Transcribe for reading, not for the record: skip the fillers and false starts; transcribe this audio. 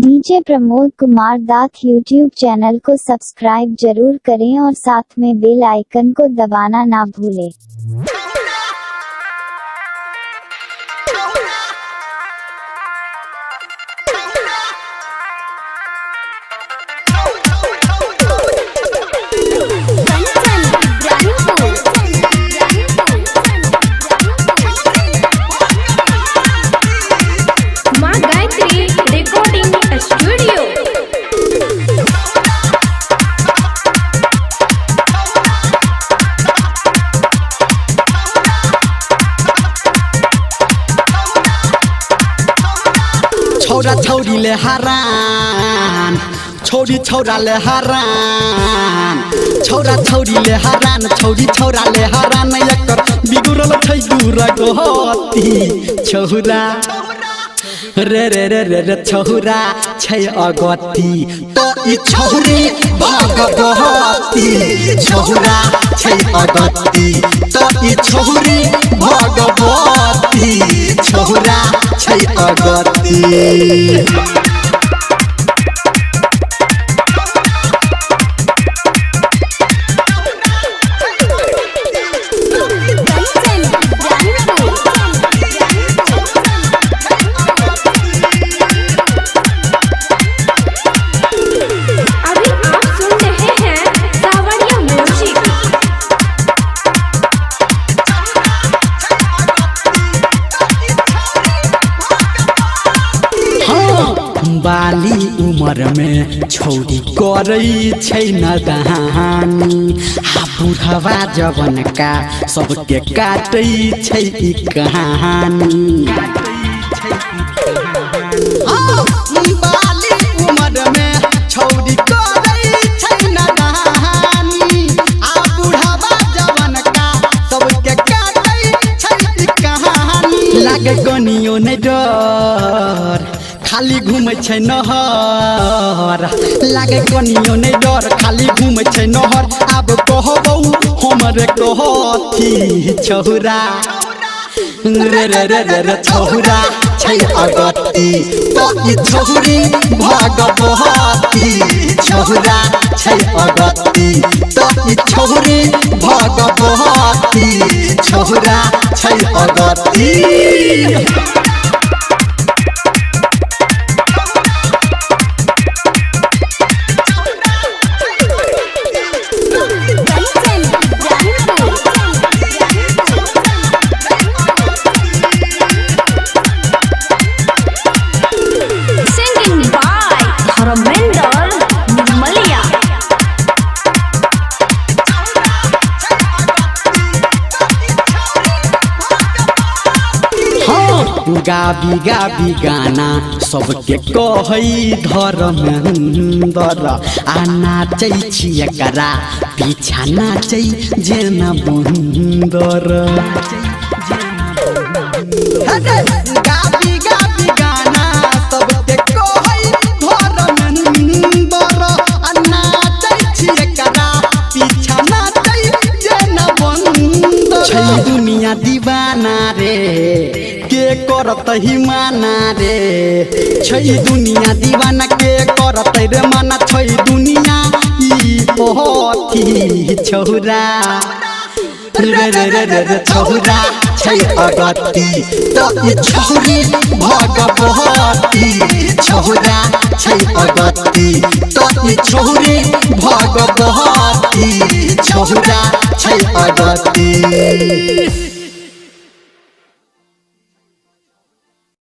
DJ Pramod Kumar Das YouTube channel को subscribe जरूर करें और साथ में बेल आइकन को दबाना ना भूलें। छौरा छौरी ले हरान छौरी छौरा ले हरान छौरा छौरी ले हरान छौरी छौरा ले हरान एकर बिगुरल छै दूर गति छौरा रे रे रे रे रे छौरा छै अगति तो ई छौरी भगवती छौरा छै अगति तो ई छौरी भगवती छौरा छै अगति। बाली उमर में छौरी करै छै नदानी आ बुढ़वा जवन का सबके काटै छै ई कहानी। बाली उमर में छौरी करै छै नदानी आ बुढ़वा जवन का सबके काटै छै ई कहानी। लागे कनियो नै डर खाली घूमै छै नहर लागे कनियो नै डर खाली घूमै छै नहर आब कहबौ हमरे कहती छौरा रे रे रे रे रे छौरा छै अगति तो ई छौरी भगवती छौरा छै अगति तो ई छौरी भगवती छौरा छै अगति। गाबी गाबी गाना सबके कहै धर्मेंद्र आ नाचै छी एकरा पीछा नाचै जेना बंदर। गाबी गाबी गाना सबके कहै धर्मेंद्र आ नाचै छी एकरा पीछा नाचै जेना बंदर। छै दुनिया दीवाना रे के करत ही माना रे छै दुनिया दीवाना के करत रे माना छै दुनिया ई पोथी छौरा रे रे रे रे रे छौरा छै अगति तो ई छौरी भगवती छौरा छै अगति तो ई छौरी भगवती छौरा छै अगति।